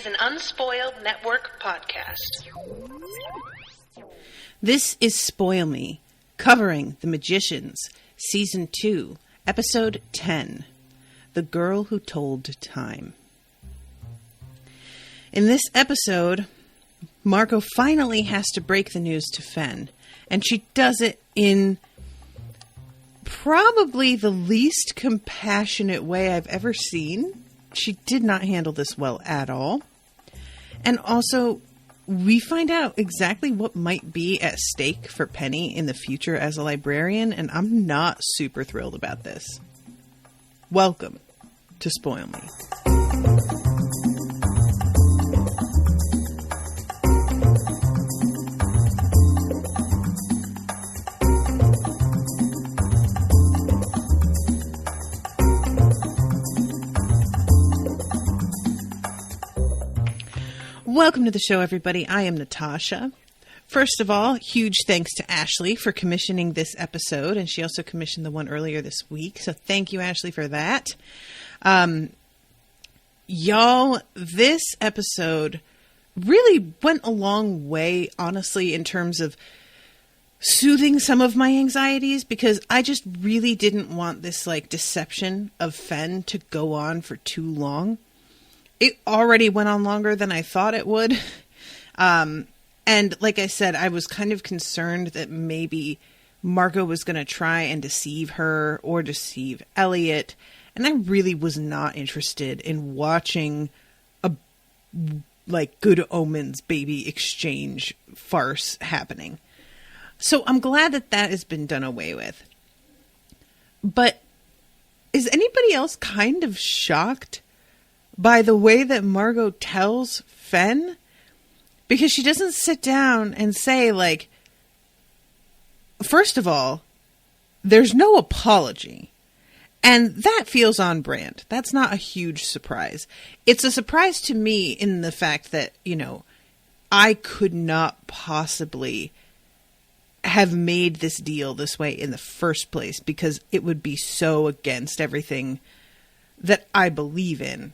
an Unspoiled Network podcast. This is Spoil Me, covering The Magicians, Season 2, Episode 10, The Girl Who Told Time. In this episode, Margot finally has to break the news to Fen, and she does it in probably the least compassionate way I've ever seen. She did not handle this well at all. And also, we find out exactly what might be at stake for Penny in the future as a librarian, and I'm not super thrilled about this. Welcome to Spoil Me. Welcome to the show, everybody. I am Natasha. First of all, huge thanks to Ashley for commissioning this episode, and she also commissioned the one earlier this week, so thank you, Ashley, for that. Y'all, this episode really went a long way, honestly, in terms of soothing some of my anxieties, because I just really didn't want this, deception of Fen to go on for too long. It already went on longer than I thought it would. And like I said, I was kind of concerned that maybe Margot was going to try and deceive her or deceive Eliot. And I really was not interested in watching a, Good Omens baby exchange farce happening. So I'm glad that that has been done away with. But is anybody else kind of shocked by the way that Margot tells Fen? Because she doesn't sit down and say, first of all, there's no apology. And that feels on brand. That's not a huge surprise. It's a surprise to me in the fact that, I could not possibly have made this deal this way in the first place, because it would be so against everything that I believe in.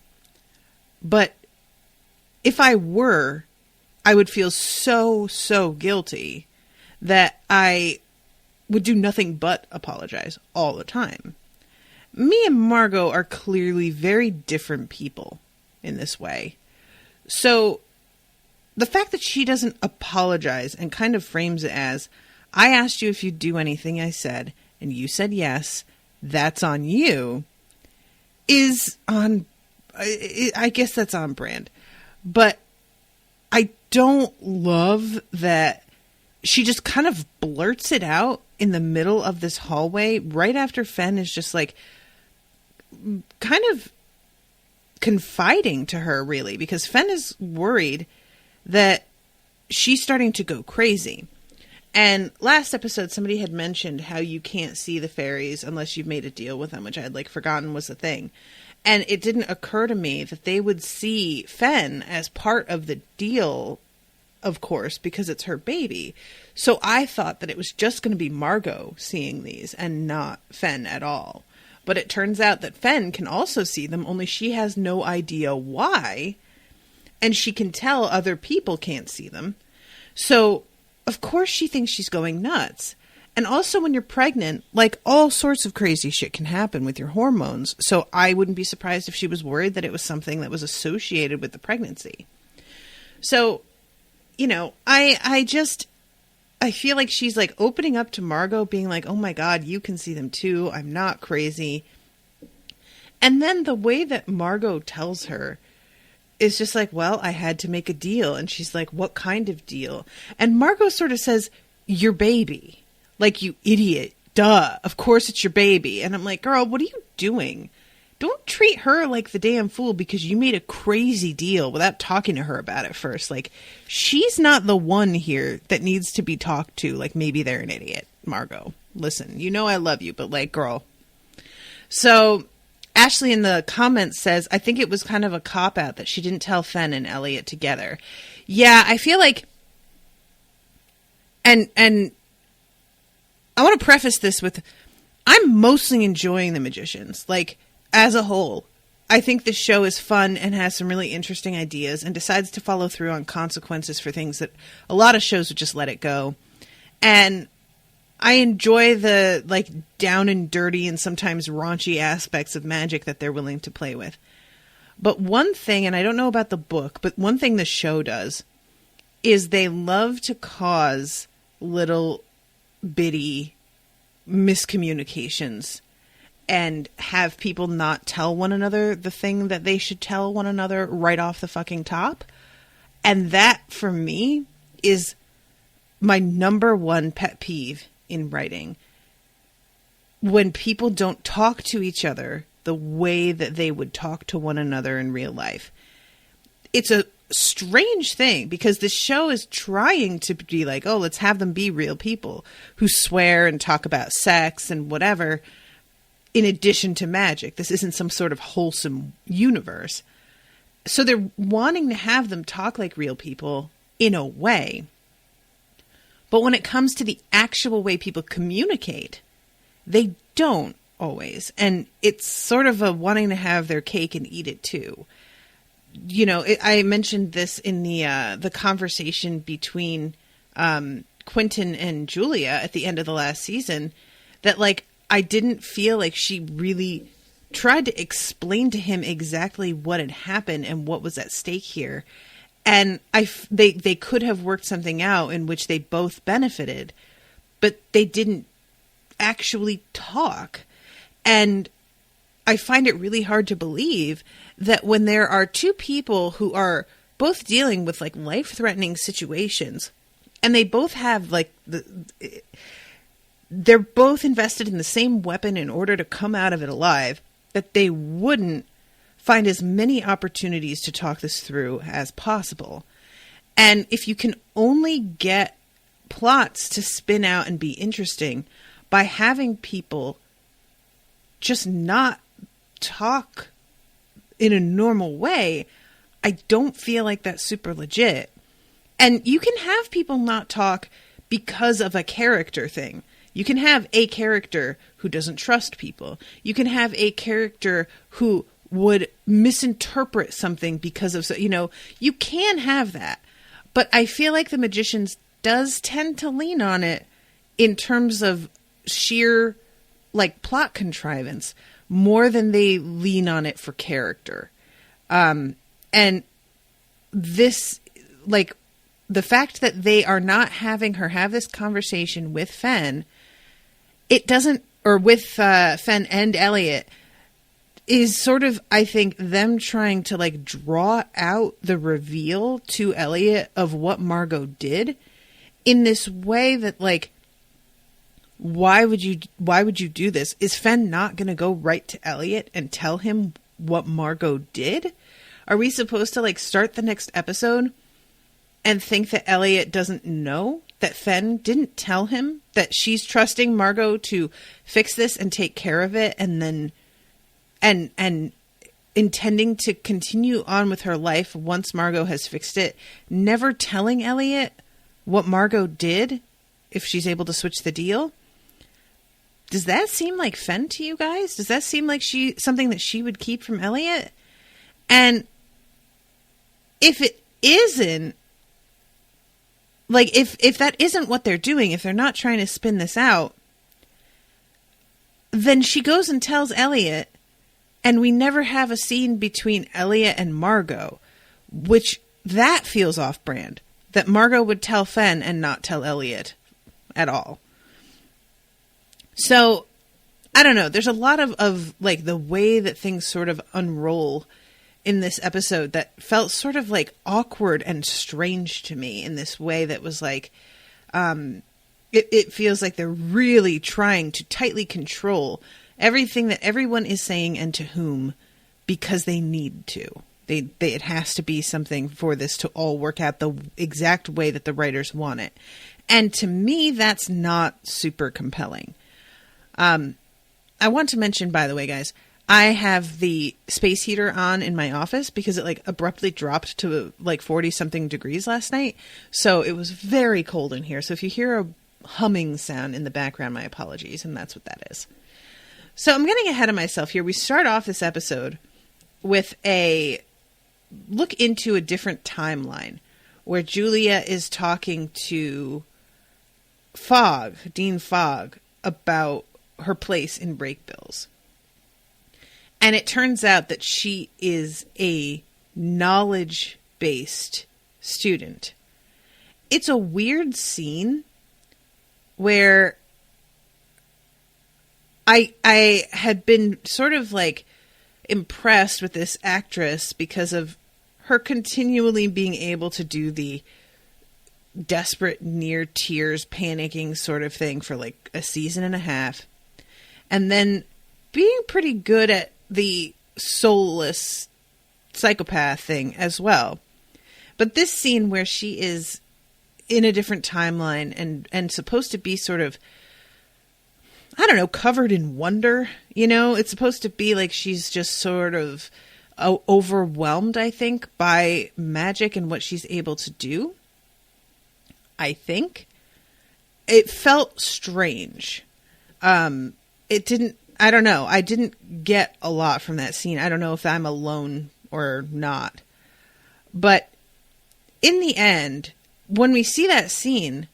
But if I were, I would feel so guilty that I would do nothing but apologize all the time. Me and Margot are clearly very different people in this way. So the fact that she doesn't apologize and kind of frames it as, I asked you if you'd do anything I said, and you said yes, that's on you, is on, I guess that's on brand. But I don't love that she just kind of blurts it out in the middle of this hallway right after Fen is just kind of confiding to her, really, because Fen is worried that she's starting to go crazy. And last episode, somebody had mentioned how you can't see the fairies unless you've made a deal with them, which I had forgotten was a thing. And it didn't occur to me that they would see Fen as part of the deal, of course, because it's her baby. So I thought that it was just going to be Margot seeing these and not Fen at all. But it turns out that Fen can also see them, only she has no idea why. And she can tell other people can't see them. So, of course, she thinks she's going nuts. And also when you're pregnant, all sorts of crazy shit can happen with your hormones. So I wouldn't be surprised if she was worried that it was something that was associated with the pregnancy. So, I feel like she's opening up to Margot, being oh my God, you can see them too. I'm not crazy. And then the way that Margot tells her is just well, I had to make a deal. And she's what kind of deal? And Margot sort of says, your baby. You idiot. Duh. Of course it's your baby. And I'm girl, what are you doing? Don't treat her like the damn fool because you made a crazy deal without talking to her about it first. She's not the one here that needs to be talked to. Maybe they're an idiot. Margot, listen, I love you, but girl. So Ashley in the comments says, I think it was kind of a cop-out that she didn't tell Fen and Eliot together. Yeah, I feel and I want to preface this with, I'm mostly enjoying The Magicians. As a whole, I think this show is fun and has some really interesting ideas and decides to follow through on consequences for things that a lot of shows would just let it go. And I enjoy the like down and dirty and sometimes raunchy aspects of magic that they're willing to play with. But one thing, and I don't know about the book, but one thing the show does is they love to cause little bitty miscommunications and have people not tell one another the thing that they should tell one another right off the fucking top. And that, for me, is my number one pet peeve in writing. When people don't talk to each other the way that they would talk to one another in real life. It's a strange thing because the show is trying to be like, oh, let's have them be real people who swear and talk about sex and whatever. In addition to magic, this isn't some sort of wholesome universe. So they're wanting to have them talk like real people in a way. But when it comes to the actual way people communicate, they don't always. And it's sort of a wanting to have their cake and eat it too. You know, I mentioned this in the conversation between Quentin and Julia at the end of the last season, that like, I didn't feel like she really tried to explain to him exactly what had happened and what was at stake here. And they could have worked something out in which they both benefited, but they didn't actually talk. And I find it really hard to believe that when there are two people who are both dealing with like life-threatening situations, and they both have like they're both invested in the same weapon in order to come out of it alive, that they wouldn't find as many opportunities to talk this through as possible. And if you can only get plots to spin out and be interesting by having people just not talk in a normal way, I don't feel like that's super legit. And you can have people not talk because of a character thing. You can have a character who doesn't trust people. You can have a character who would misinterpret something because of, you know, you can have that. But I feel like The Magicians does tend to lean on it in terms of sheer, like, plot contrivance more than they lean on it for character. And this, like, the fact that they are not having her have this conversation with Fen, it doesn't, or with Fen and Eliot, is sort of, I think, them trying to like draw out the reveal to Eliot of what Margot did in this way that like, why would you do this? Is Fen not going to go right to Eliot and tell him what Margot did? Are we supposed to like start the next episode and think that Eliot doesn't know that Fen didn't tell him that she's trusting Margot to fix this and take care of it, and then and intending to continue on with her life once Margot has fixed it, never telling Eliot what Margot did if she's able to switch the deal? Does that seem like Fen to you guys? Does that seem like something that she would keep from Eliot? And if it isn't, like, if that isn't what they're doing, if they're not trying to spin this out, then she goes and tells Eliot, and we never have a scene between Eliot and Margot, which that feels off-brand. That Margot would tell Fen and not tell Eliot at all. So, I don't know. There's a lot of like, the way that things sort of unroll in this episode that felt sort of like awkward and strange to me in this way that was like, it feels like they're really trying to tightly control everything that everyone is saying and to whom, because they need to. It has to be something for this to all work out the exact way that the writers want it. And to me, that's not super compelling. I want to mention, by the way, guys, I have the space heater on in my office because it like abruptly dropped to like 40 something degrees last night. So it was very cold in here. So if you hear a humming sound in the background, my apologies. And that's what that is. So I'm getting ahead of myself here. We start off this episode with a look into a different timeline where Julia is talking to Dean Fogg, about her place in Brakebills. And it turns out that she is a knowledge-based student. It's a weird scene where I had been sort of like impressed with this actress because of her continually being able to do the desperate, near tears, panicking sort of thing for like a season and a half. And then being pretty good at the soulless psychopath thing as well. But this scene where she is in a different timeline and supposed to be sort of, I don't know, covered in wonder, you know, it's supposed to be like she's just sort of overwhelmed, I think, by magic and what she's able to do. I think it felt strange. It didn't, I don't know. I didn't get a lot from that scene. I don't know if I'm alone or not. But in the end, when we see that scene,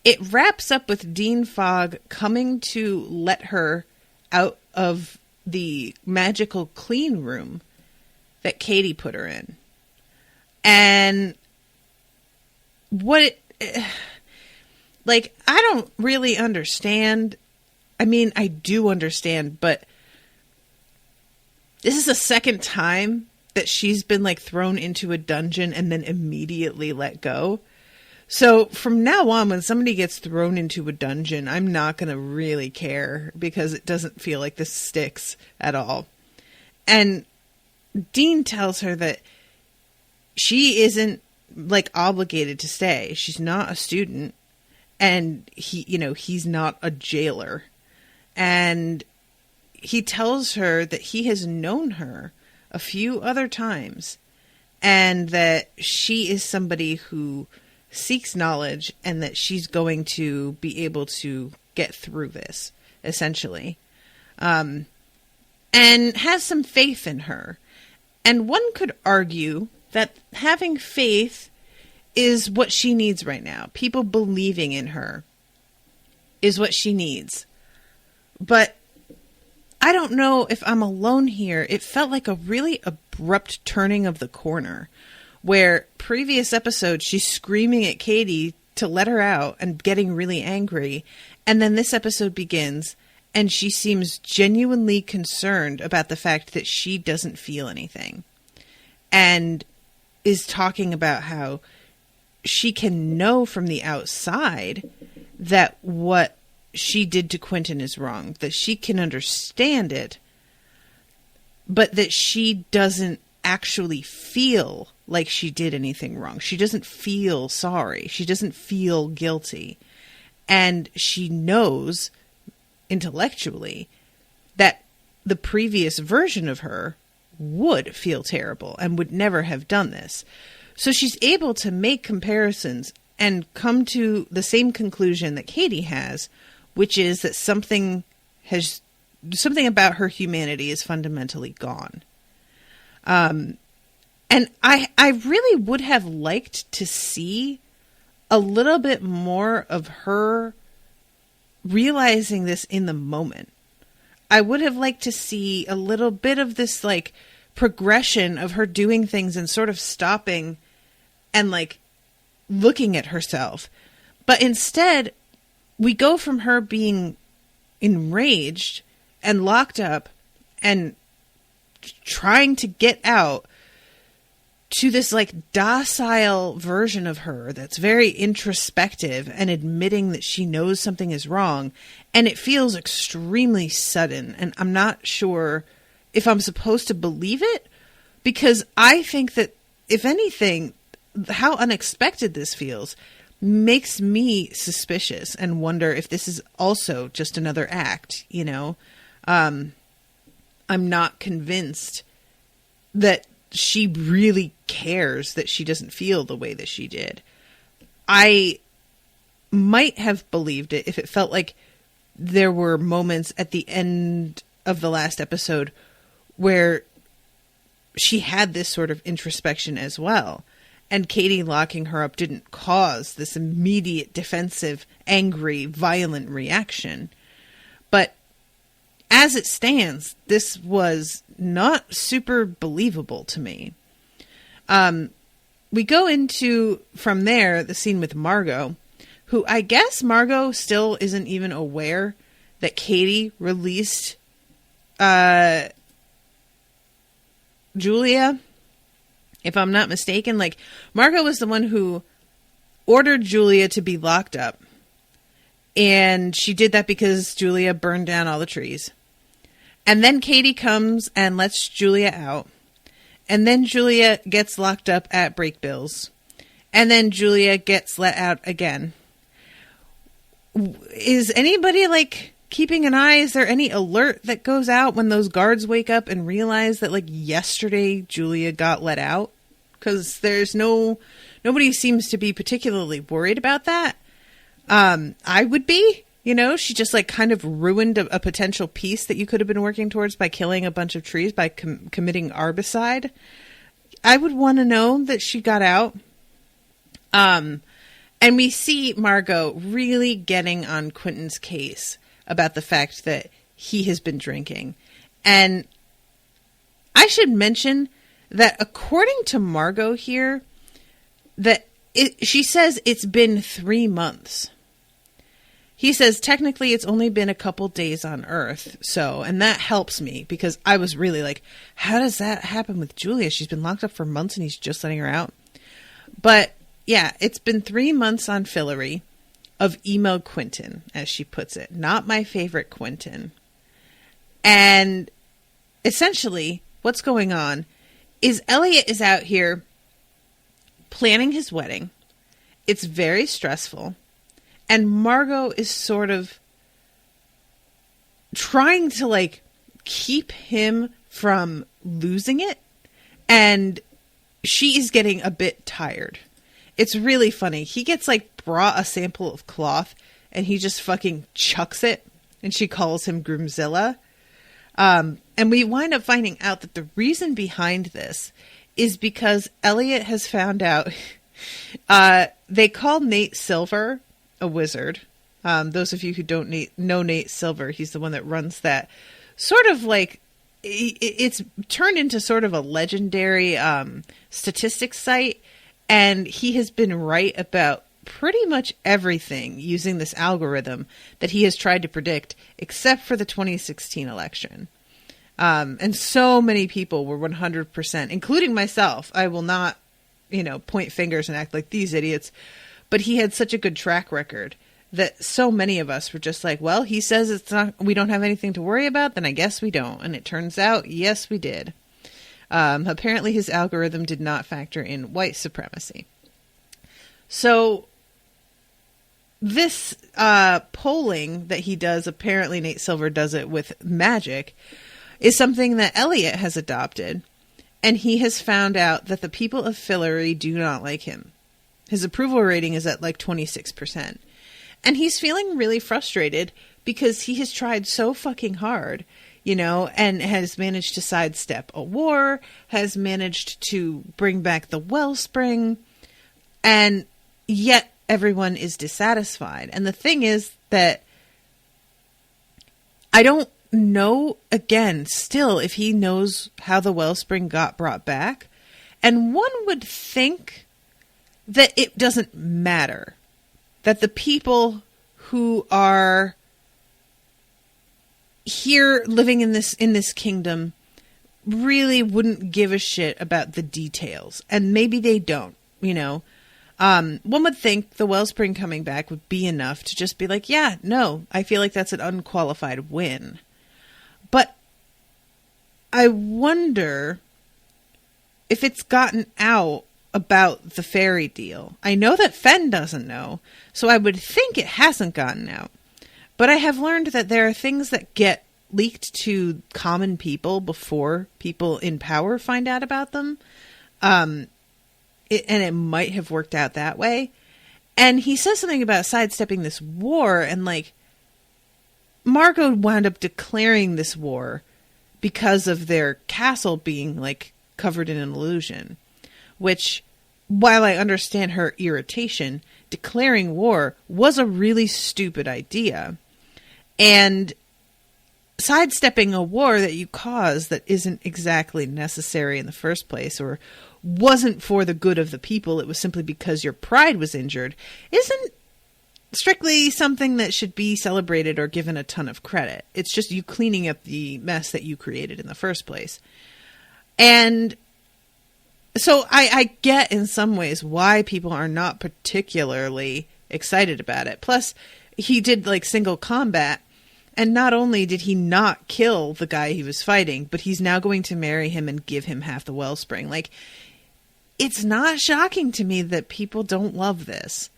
it wraps up with Dean Fogg coming to let her out of the magical clean room that Kady put her in. And like, I don't really understand. I mean, I do understand, but this is the second time that she's been like thrown into a dungeon and then immediately let go. So from now on, when somebody gets thrown into a dungeon, I'm not going to really care because it doesn't feel like this sticks at all. And Dean tells her that she isn't like obligated to stay. She's not a student, and he's not a jailer. And he tells her that he has known her a few other times and that she is somebody who seeks knowledge and that she's going to be able to get through this, essentially. And has some faith in her. And one could argue that having faith is what she needs right now. People believing in her is what she needs. But I don't know if I'm alone here. It felt like a really abrupt turning of the corner, where previous episodes she's screaming at Kady to let her out and getting really angry. And then this episode begins and she seems genuinely concerned about the fact that she doesn't feel anything. And is talking about how she can know from the outside that what she did to Quentin is wrong, that she can understand it, but that she doesn't actually feel like she did anything wrong. She doesn't feel sorry. She doesn't feel guilty. And she knows intellectually that the previous version of her would feel terrible and would never have done this. So she's able to make comparisons and come to the same conclusion that Kady has, which is that something about her humanity is fundamentally gone. And I really would have liked to see a little bit more of her realizing this in the moment. I would have liked to see a little bit of this like progression of her doing things and sort of stopping and like looking at herself. But instead, we go from her being enraged and locked up and trying to get out to this like docile version of her that's very introspective and admitting that she knows something is wrong. And it feels extremely sudden. And I'm not sure if I'm supposed to believe it, because I think that if anything, how unexpected this feels makes me suspicious and wonder if this is also just another act, you know? I'm not convinced that she really cares that she doesn't feel the way that she did. I might have believed it if it felt like there were moments at the end of the last episode where she had this sort of introspection as well. And Kady locking her up didn't cause this immediate defensive, angry, violent reaction. But as it stands, this was not super believable to me. We go into, from there, the scene with Margot, who I guess Margot still isn't even aware that Kady released Julia, if I'm not mistaken. Like, Margot was the one who ordered Julia to be locked up. And she did that because Julia burned down all the trees. And then Kady comes and lets Julia out. And then Julia gets locked up at Breakbills. And then Julia gets let out again. Is anybody, like, keeping an eye? Is there any alert that goes out when those guards wake up and realize that, like, yesterday Julia got let out? Because there's nobody seems to be particularly worried about that. I would be, you know, she just, like, kind of ruined a potential peace that you could have been working towards by killing a bunch of trees, by committing arbicide. I would want to know that she got out. And we see Margot really getting on Quentin's case about the fact that he has been drinking. And I should mention that according to Margot here, that she says it's been 3 months. He says technically it's only been a couple days on Earth. So, and that helps me because I was really like, how does that happen with Julia? She's been locked up for months and he's just letting her out. But yeah, it's been 3 months on Fillory of emo Quentin, as she puts it. Not my favorite Quentin. And essentially what's going on is Eliot is out here planning his wedding. It's very stressful. And Margot is sort of trying to, like, keep him from losing it. And she is getting a bit tired. It's really funny. He gets, like, brought a sample of cloth and he just fucking chucks it. And she calls him Groomzilla. And we wind up finding out that the reason behind this is because Eliot has found out they call Nate Silver a wizard. Those of you who don't know Nate Silver, he's the one that runs that sort of, like, it's turned into sort of a legendary statistics site. And he has been right about pretty much everything using this algorithm that he has tried to predict, except for the 2016 election. And so many people were 100%, including myself. I will not, point fingers and act like these idiots. But he had such a good track record that so many of us were just like, well, he says we don't have anything to worry about, then I guess we don't. And it turns out, yes, we did. Apparently his algorithm did not factor in white supremacy. So this polling that he does, apparently Nate Silver does it with magic, is something that Eliot has adopted. And he has found out that the people of Fillory do not like him. His approval rating is at like 26%. And he's feeling really frustrated because he has tried so fucking hard, and has managed to sidestep a war, has managed to bring back the wellspring, and yet everyone is dissatisfied. And the thing is that I don't know, again, still, if he knows how the wellspring got brought back. And one would think that it doesn't matter, that the people who are here living in this kingdom really wouldn't give a shit about the details. And maybe they don't, one would think the wellspring coming back would be enough to just be like, yeah, no, I feel like that's an unqualified win. But I wonder if it's gotten out about the fairy deal. I know that Fen doesn't know, so I would think it hasn't gotten out. But I have learned that there are things that get leaked to common people before people in power find out about them. And it might have worked out that way. And he says something about sidestepping this war, and, like, Margot wound up declaring this war because of their castle being, like, covered in an illusion, which, while I understand her irritation, declaring war was a really stupid idea. And sidestepping a war that you caused that isn't exactly necessary in the first place, or wasn't for the good of the people, it was simply because your pride was injured, isn't strictly something that should be celebrated or given a ton of credit. It's just you cleaning up the mess that you created in the first place. And so I get in some ways why people are not particularly excited about it. Plus, he did like single combat, and not only did he not kill the guy he was fighting, but he's now going to marry him and give him half the wellspring. Like, it's not shocking to me that people don't love this.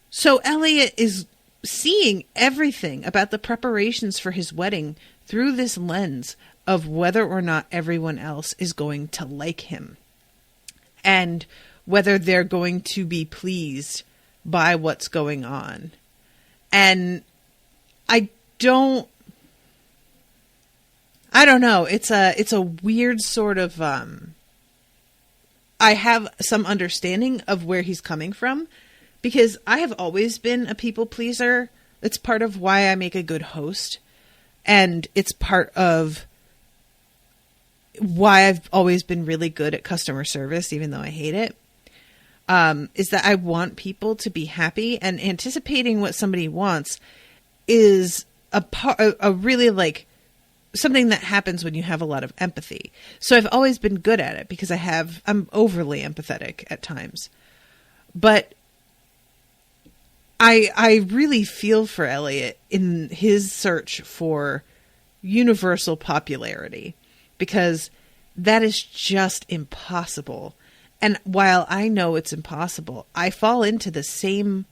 So Eliot is seeing everything about the preparations for his wedding through this lens of whether or not everyone else is going to like him, and whether they're going to be pleased by what's going on. And I don't know. It's a weird sort of, I have some understanding of where he's coming from, because I have always been a people pleaser. It's part of why I make a good host. And it's part of why I've always been really good at customer service, even though I hate it. Is that I want people to be happy, and anticipating what somebody wants is a really like something that happens when you have a lot of empathy. So I've always been good at it because I'm overly empathetic at times. But I really feel for Eliot in his search for universal popularity, because that is just impossible. And while I know it's impossible, I fall into the same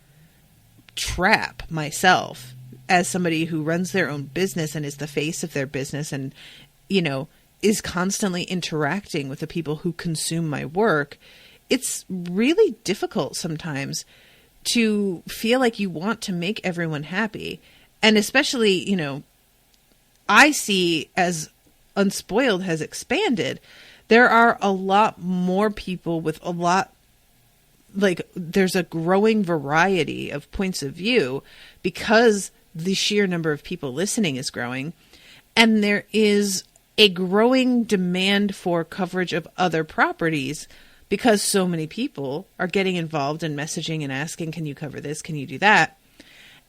trap myself as somebody who runs their own business and is the face of their business and, is constantly interacting with the people who consume my work. It's really difficult sometimes to feel like you want to make everyone happy. And especially, I see as Unspoiled has expanded, there are a lot more people with a lot, like, there's a growing variety of points of view because the sheer number of people listening is growing. And there is a growing demand for coverage of other properties because so many people are getting involved in messaging and asking, can you cover this? Can you do that?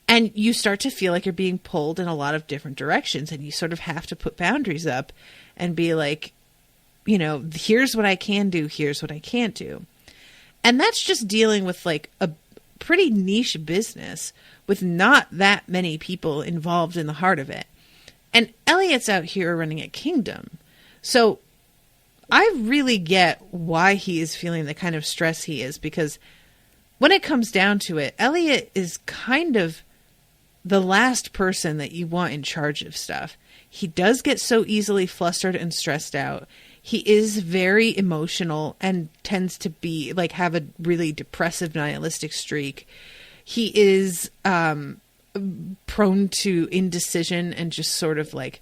And you start to feel like you're being pulled in a lot of different directions, and you sort of have to put boundaries up and be like, here's what I can do, here's what I can't do. And that's just dealing with like a pretty niche business with not that many people involved in the heart of it. And Eliot's out here running a kingdom. So I really get why he is feeling the kind of stress he is, because when it comes down to it, Eliot is kind of the last person that you want in charge of stuff. He does get so easily flustered and stressed out. He is very emotional and tends to be like have a really depressive, nihilistic streak. He is prone to indecision and just sort of like,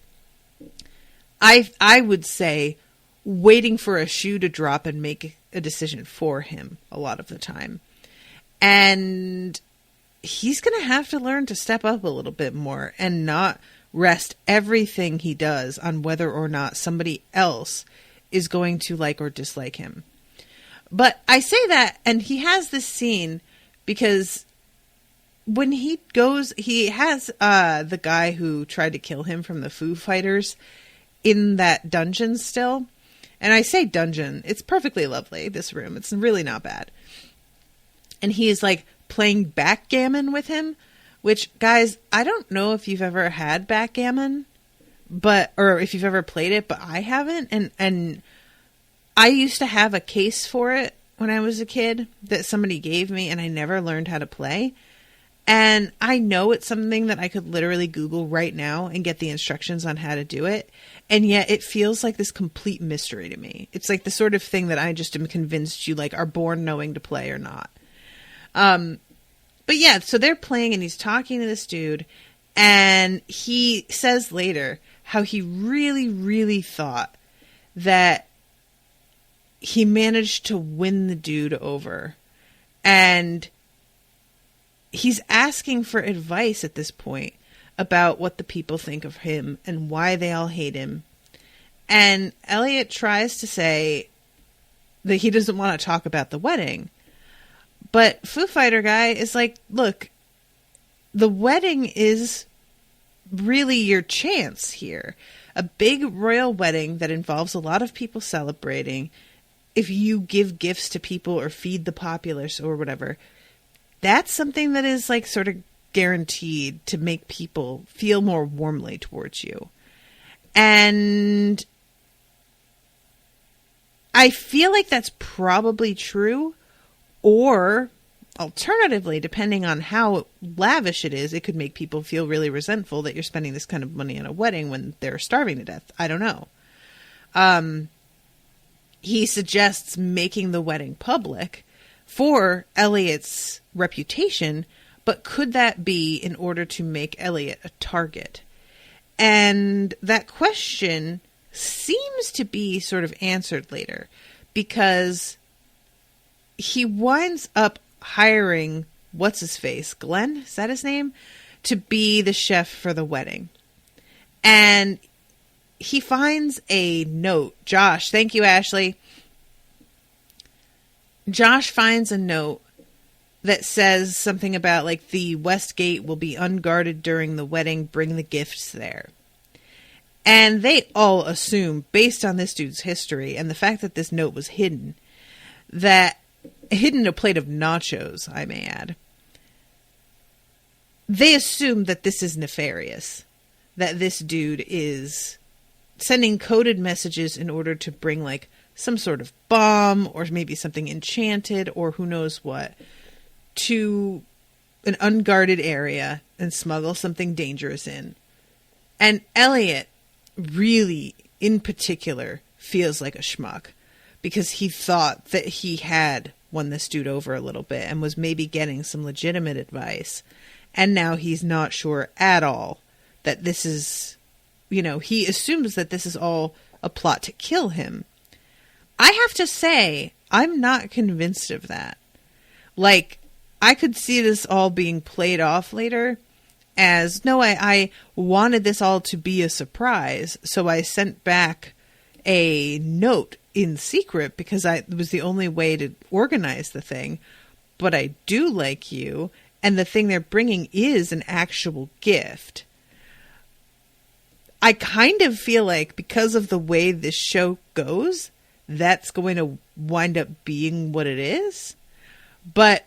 I would say, waiting for a shoe to drop and make a decision for him a lot of the time. And he's going to have to learn to step up a little bit more and not rest everything he does on whether or not somebody else is going to like or dislike him. But I say that, and he has this scene because when he goes, he has the guy who tried to kill him from the Foo Fighters in that dungeon still. And I say dungeon, it's perfectly lovely, this room. It's really not bad. And he is like playing backgammon with him, which, guys, I don't know if you've ever had backgammon, or if you've ever played it, but I haven't. And I used to have a case for it when I was a kid that somebody gave me, and I never learned how to play. And I know it's something that I could literally Google right now and get the instructions on how to do it. And yet it feels like this complete mystery to me. It's like the sort of thing that I just am convinced you like are born knowing to play or not. But yeah, so they're playing and he's talking to this dude, and he says later how he really, really thought that he managed to win the dude over. And he's asking for advice at this point about what the people think of him and why they all hate him. And Eliot tries to say that he doesn't want to talk about the wedding. But Foo Fighter guy is like, look, the wedding is really your chance here. A big royal wedding that involves a lot of people celebrating. If you give gifts to people or feed the populace or whatever, that's something that is like sort of guaranteed to make people feel more warmly towards you. And I feel like that's probably true, or alternatively, depending on how lavish it is, it could make people feel really resentful that you're spending this kind of money on a wedding when they're starving to death. I don't know. He suggests making the wedding public for Eliot's reputation, but could that be in order to make Eliot a target? And that question seems to be sort of answered later, because he winds up hiring what's-his-face, Glenn, is that his name, to be the chef for the wedding. And he finds a note. Josh, thank you, Ashley. Josh finds a note that says something about, like, the West Gate will be unguarded during the wedding, bring the gifts there. And they all assume, based on this dude's history and the fact that this note was hidden in a plate of nachos, I may add, they assume that this is nefarious, that this dude is sending coded messages in order to bring, like, some sort of bomb or maybe something enchanted or who knows what to an unguarded area and smuggle something dangerous in. And Eliot really, in particular, feels like a schmuck because he thought that he had won this dude over a little bit and was maybe getting some legitimate advice. And now he's not sure at all that this is, he assumes that this is all a plot to kill him. I have to say, I'm not convinced of that. Like, I could see this all being played off later as, no, I wanted this all to be a surprise, so I sent back a note in secret because it was the only way to organize the thing. But I do like you, and the thing they're bringing is an actual gift. I kind of feel like because of the way this show goes, that's going to wind up being what it is. But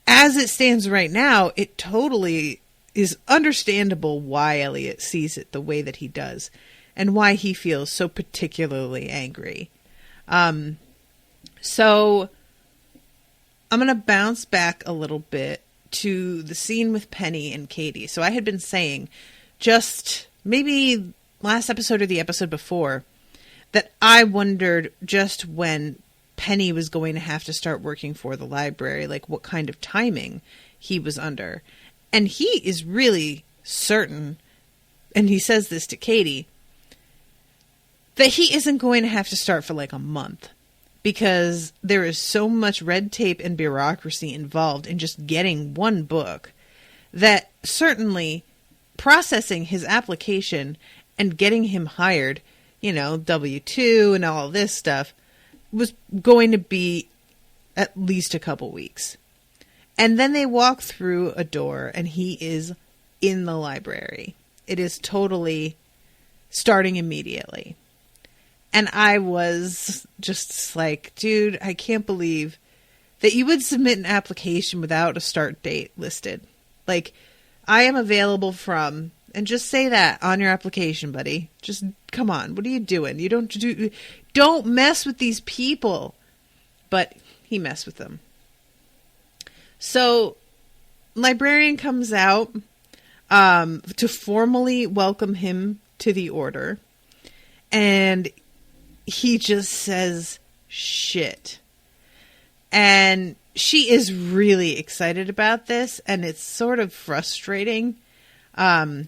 as it stands right now, it totally is understandable why Eliot sees it the way that he does and why he feels so particularly angry. So I'm going to bounce back a little bit to the scene with Penny and Kady. So I had been saying just maybe last episode or the episode before that I wondered just when Penny was going to have to start working for the library, like what kind of timing he was under. And he is really certain, and he says this to Kady, that he isn't going to have to start for like a month because there is so much red tape and bureaucracy involved in just getting one book that certainly processing his application and getting him hired, W-2 and all this stuff, was going to be at least a couple weeks. And then they walk through a door and he is in the library. It is totally starting immediately. And I was just like, dude, I can't believe that you would submit an application without a start date listed. Like, I am available from, and just say that on your application, buddy. Just come on. What are you doing? You don't mess with these people. But he messed with them. So, librarian comes out to formally welcome him to the order. And he just says, shit. And she is really excited about this. And it's sort of frustrating how,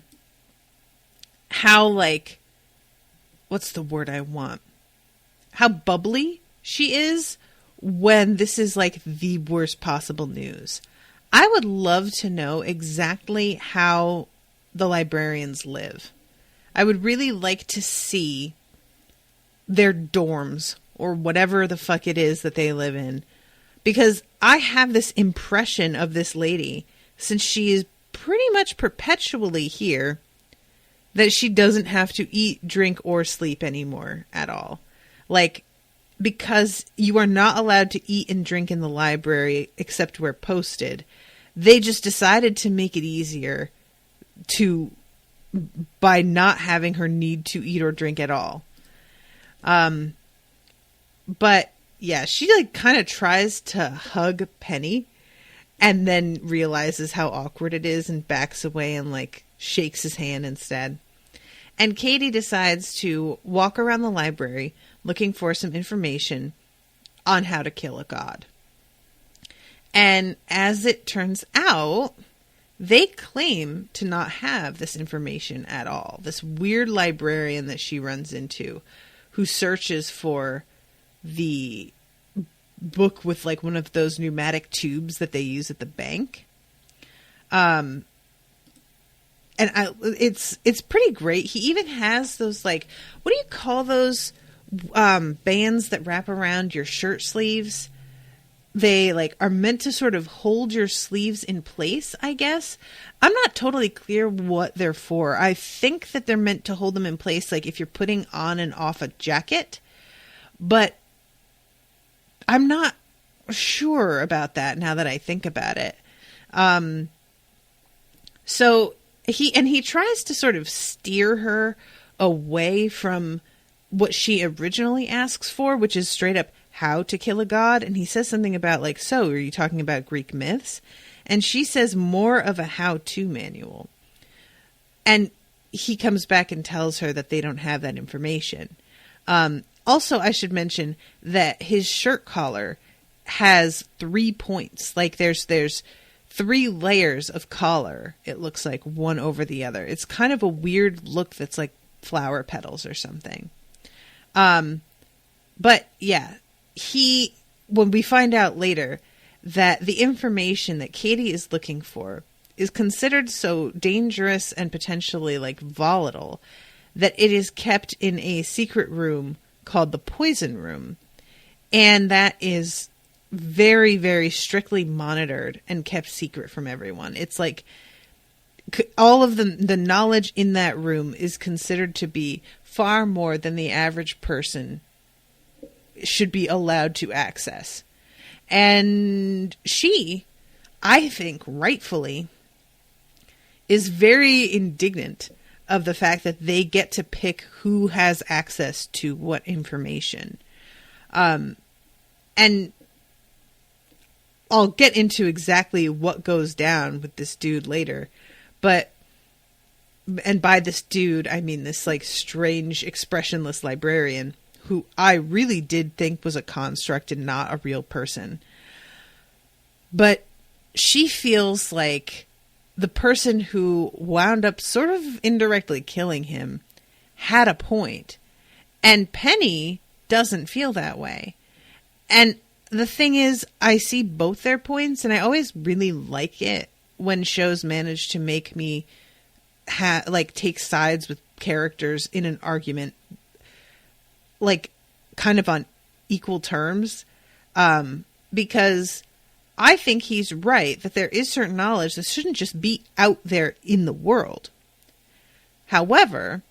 like, what's the word I want? how bubbly she is when this is like the worst possible news. I would love to know exactly how the librarians live. I would really like to see their dorms or whatever the fuck it is that they live in. Because I have this impression of this lady, since she is pretty much perpetually here, that she doesn't have to eat, drink, or sleep anymore at all. Like, because you are not allowed to eat and drink in the library except where posted, they just decided to make it easier by not having her need to eat or drink at all. But yeah, she like kind of tries to hug Penny and then realizes how awkward it is and backs away and like shakes his hand instead. And Kady decides to walk around the library looking for some information on how to kill a god. And as it turns out, they claim to not have this information at all. This weird librarian that she runs into, who searches for the book with like one of those pneumatic tubes that they use at the bank. It's pretty great. He even has those like, what do you call those bands that wrap around your shirt sleeves? They like are meant to sort of hold your sleeves in place, I guess. I'm not totally clear what they're for. I think that they're meant to hold them in place, like if you're putting on and off a jacket. But I'm not sure about that now that I think about it. So he tries to sort of steer her away from what she originally asks for, which is straight up how to kill a god. And he says something about like, so are you talking about Greek myths? And she says more of a how-to manual. And he comes back and tells her that they don't have that information. Also, I should mention that his shirt collar has 3 points. Like there's 3 layers of collar. It looks like one over the other. It's kind of a weird look that's like flower petals or something. But yeah, when we find out later that the information that Kady is looking for is considered so dangerous and potentially like volatile that it is kept in a secret room called the Poison Room. And that is very, very strictly monitored and kept secret from everyone. It's like all of the knowledge in that room is considered to be far more than the average person should be allowed to access. And she, I think rightfully, is very indignant of the fact that they get to pick who has access to what information. And I'll get into exactly what goes down with this dude later. And by this dude, I mean this like strange, expressionless librarian who I really did think was a construct and not a real person. But she feels like the person who wound up sort of indirectly killing him had a point. And Penny doesn't feel that way. And the thing is, I see both their points, and I always really like it when shows manage to make me take sides with characters in an argument, like kind of on equal terms, because I think he's right that there is certain knowledge that shouldn't just be out there in the world. However,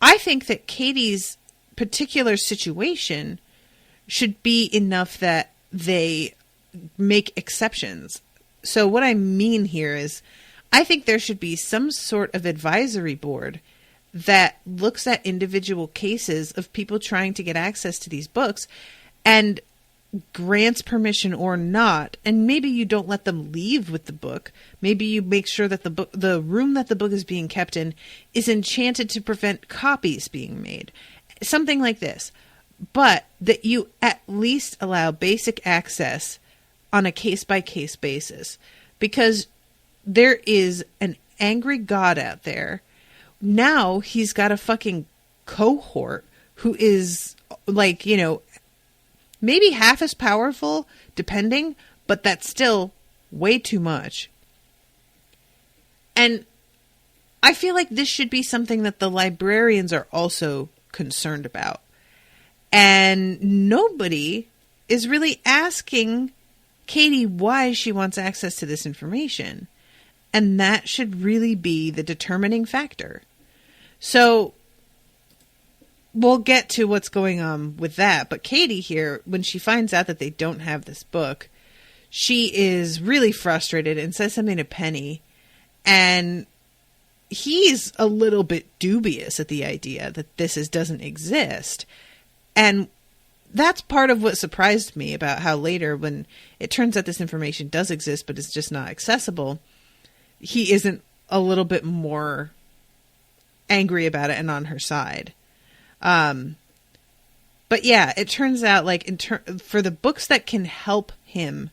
I think that Kady's particular situation should be enough that they make exceptions. So what I mean here is, I think there should be some sort of advisory board that looks at individual cases of people trying to get access to these books and grants permission or not. And maybe you don't let them leave with the book. Maybe you make sure that the room that the book is being kept in is enchanted to prevent copies being made. Something like this. But that you at least allow basic access on a case-by-case basis. Because there is an angry god out there. Now he's got a fucking cohort who is like, you know, maybe half as powerful, depending, but that's still way too much. And I feel like this should be something that the librarians are also concerned about. And nobody is really asking Kady why she wants access to this information. And that should really be the determining factor. So we'll get to what's going on with that. But Kady here, when she finds out that they don't have this book, she is really frustrated and says something to Penny. And he's a little bit dubious at the idea that this doesn't exist. And that's part of what surprised me about how later, when it turns out this information does exist, but it's just not accessible, he isn't a little bit more angry about it and on her side. But yeah, it turns out like for the books that can help him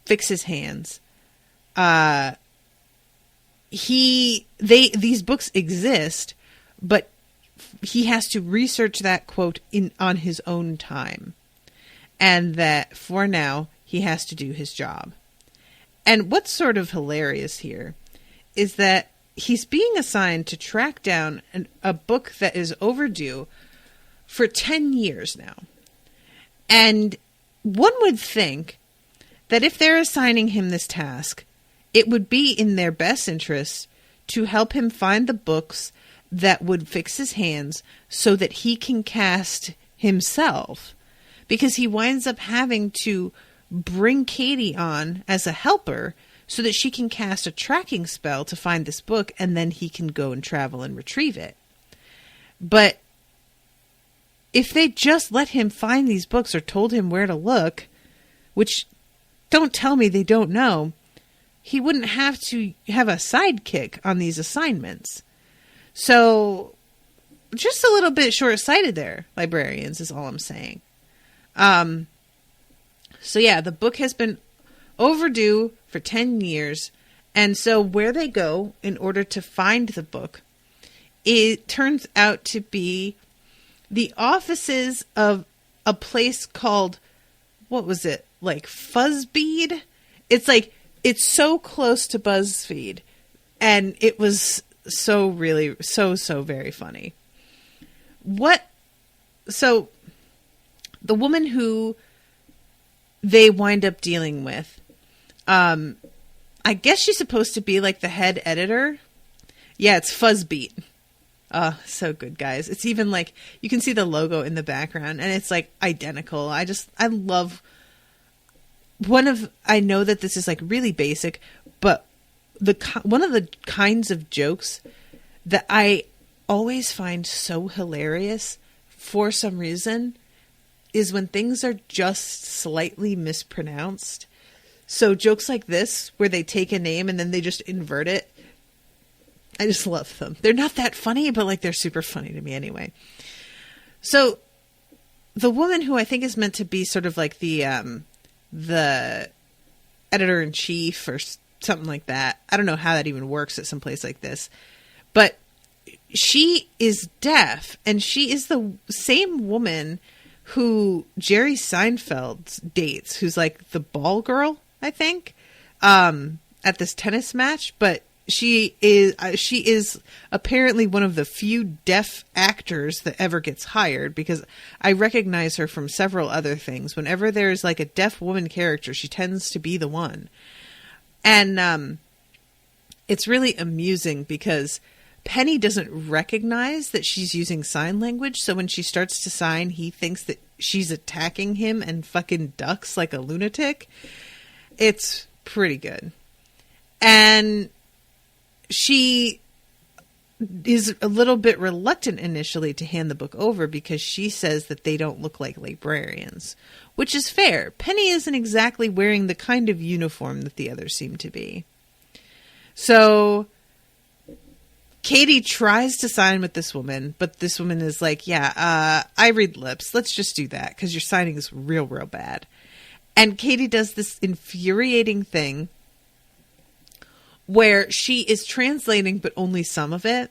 fix his hands, these books exist, but he has to research that, quote, on his own time. And that for now, he has to do his job. And what's sort of hilarious here is that he's being assigned to track down a book that is overdue for 10 years now. And one would think that if they're assigning him this task, it would be in their best interest to help him find the books that would fix his hands so that he can cast himself. Because he winds up having to bring Kady on as a helper so that she can cast a tracking spell to find this book, and then he can go and travel and retrieve it. But if they just let him find these books or told him where to look, which don't tell me they don't know, he wouldn't have to have a sidekick on these assignments. So just a little bit short-sighted there, librarians, is all I'm saying. So yeah, the book has been overdue for 10 years. And so where they go in order to find the book, it turns out to be the offices of a place called, what was it? Like Fuzzbead? It's so close to BuzzFeed. And it was so very funny. So the woman who they wind up dealing with, I guess she's supposed to be like the head editor. Yeah, it's Fuzzbeat. Oh, so good, guys. It's even like, you can see the logo in the background and it's like identical. I love I know that this is like really basic, but one of the kinds of jokes that I always find so hilarious for some reason is when things are just slightly mispronounced. So jokes like this, where they take a name and then they just invert it, I just love them. They're not that funny, but like they're super funny to me anyway. So the woman who I think is meant to be sort of like the editor-in-chief or something like that. I don't know how that even works at some place like this. But she is deaf, and she is the same woman who Jerry Seinfeld dates, who's like the ball girl, I think, at this tennis match. But she is apparently one of the few deaf actors that ever gets hired, because I recognize her from several other things. Whenever there's like a deaf woman character, she tends to be the one. And it's really amusing because Penny doesn't recognize that she's using sign language. So when she starts to sign, he thinks that she's attacking him and fucking ducks like a lunatic. It's pretty good. And she is a little bit reluctant initially to hand the book over because she says that they don't look like librarians, which is fair. Penny isn't exactly wearing the kind of uniform that the others seem to be. So Kady tries to sign with this woman, but this woman is like, yeah, I read lips. Let's just do that because your signing is real bad. And Kady does this infuriating thing where she is translating, but only some of it.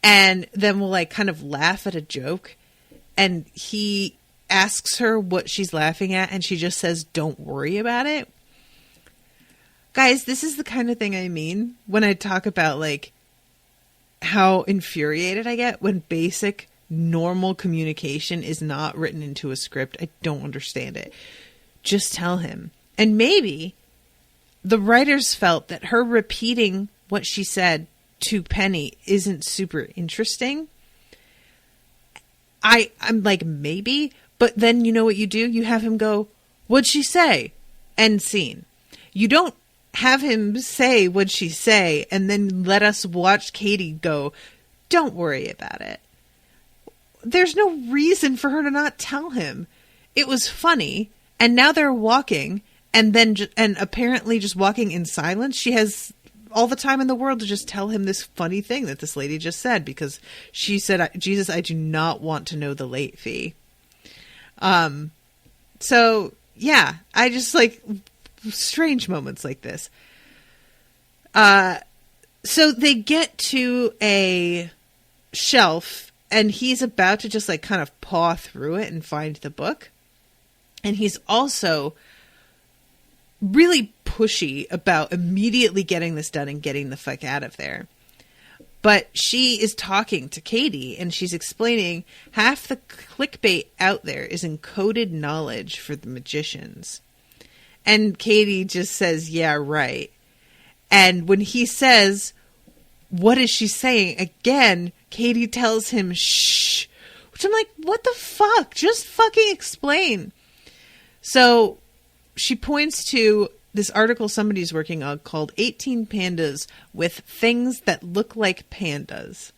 And then will like kind of laugh at a joke. and he asks her what she's laughing at, and she just says, "Don't worry about it." Guys, this is the kind of thing I mean when I talk about, like, how infuriated I get when basic, normal communication is not written into a script. I don't understand it. Just tell him. And maybe the writers felt that her repeating what she said to Penny isn't super interesting. I'm like, maybe, but then you know what you do? You have him go, "What'd she say?" End scene. You don't have him say, "What'd she say?" and then let us watch Kady go, "Don't worry about it." There's no reason for her to not tell him. It was funny, and now they're walking, and then and apparently just walking in silence. She has all the time in the world to just tell him this funny thing that this lady just said, because she said, "Jesus, I do not want to know the late fee." So yeah, I just like strange moments like this. So they get to a shelf, and he's about to just like kind of paw through it and find the book. And he's also really pushy about immediately getting this done and getting the fuck out of there. But she is talking to Kady, and she's explaining half the clickbait out there is encoded knowledge for the magicians. And Kady just says, "Yeah, right." And when he says, "What is she saying?" again, Kady tells him, "Shh." Which I'm like, what the fuck? Just fucking explain. So she points to this article somebody's working on called 18 Pandas with Things That Look Like Pandas.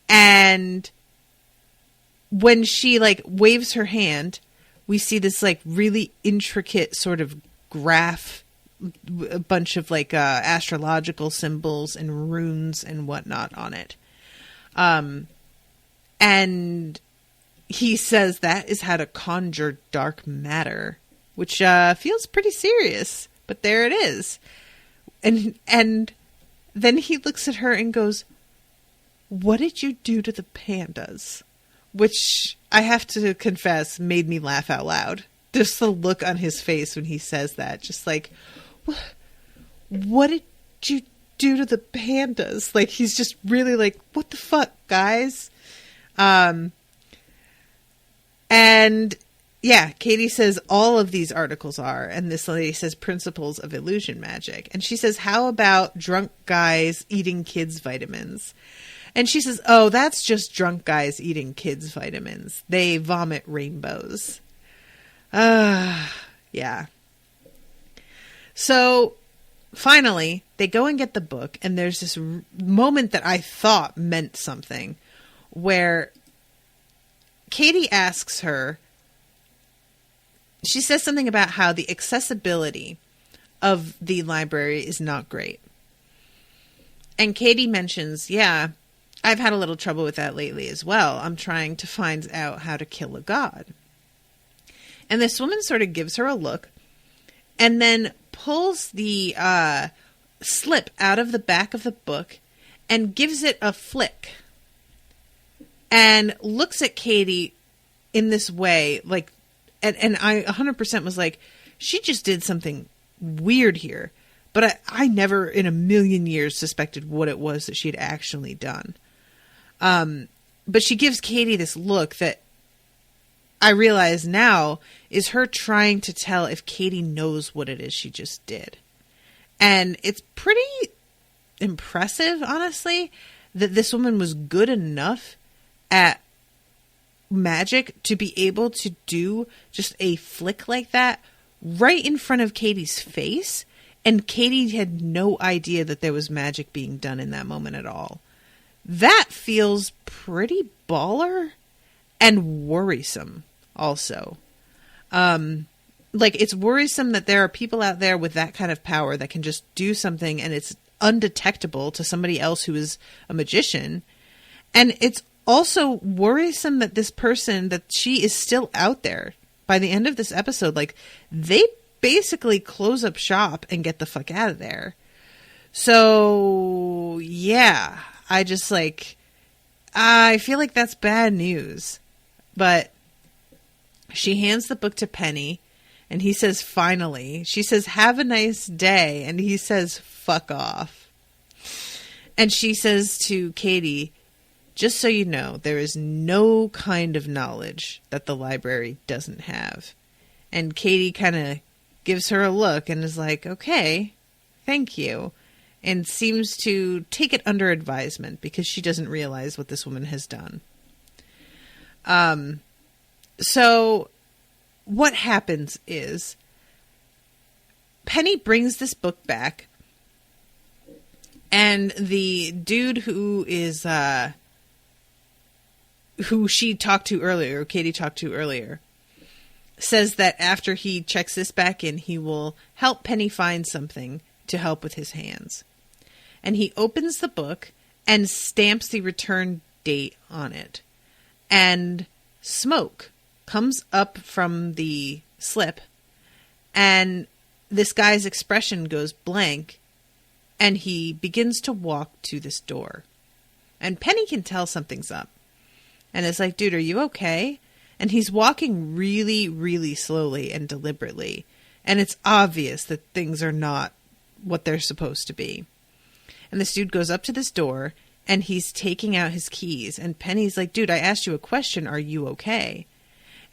And when she like waves her hand, we see this like really intricate sort of graph, a bunch of like astrological symbols and runes and whatnot on it. And he says that is how to conjure dark matter, which feels pretty serious, but there it is. And then he looks at her and goes, "What did you do to the pandas?" Which I have to confess made me laugh out loud. Just the look on his face when he says that, just like, what did you do to the pandas? Like, he's just really like, what the fuck, guys? And yeah, Kady says all of these articles are, and this lady says principles of illusion magic. And she says, how about drunk guys eating kids' vitamins? And she says, oh, that's just drunk guys eating kids' vitamins. They vomit rainbows. Yeah. So finally, they go and get the book, and there's this moment that I thought meant something, where Kady asks her, she says something about how the accessibility of the library is not great. And Kady mentions, yeah, I've had a little trouble with that lately as well. I'm trying to find out how to kill a god. And this woman sort of gives her a look and then pulls the slip out of the back of the book and gives it a flick and looks at Kady in this way, like, and I 100% was like, she just did something weird here. But I never in a million years suspected what it was that she had actually done. But she gives Kady this look that I realize now is her trying to tell if Kady knows what it is she just did. And it's pretty impressive, honestly, that this woman was good enough at magic to be able to do just a flick like that right in front of Kady's face. And Kady had no idea that there was magic being done in that moment at all. That feels pretty baller and worrisome also. Like, it's worrisome that there are people out there with that kind of power that can just do something and it's undetectable to somebody else who is a magician. And it's also worrisome that this person, that she is still out there by the end of this episode. Like, they basically close up shop and get the fuck out of there. So yeah, I just like, I feel like that's bad news. But she hands the book to Penny, and he says, finally. She says, have a nice day. And he says, fuck off. And she says to Kady, just so you know, there is no kind of knowledge that the library doesn't have. And Kady kind of gives her a look and is like, okay, thank you. And seems to take it under advisement because she doesn't realize what this woman has done. So what happens is Penny brings this book back, and the dude who is who she talked to earlier, Kady talked to earlier, says that after he checks this back in, he will help Penny find something to help with his hands. And he opens the book and stamps the return date on it. And smoke comes up from the slip, and this guy's expression goes blank, and he begins to walk to this door. And Penny can tell something's up. And it's like, dude, are you okay? And he's walking really, really slowly and deliberately. And it's obvious that things are not what they're supposed to be. And this dude goes up to this door, and he's taking out his keys. And Penny's like, dude, I asked you a question. Are you okay?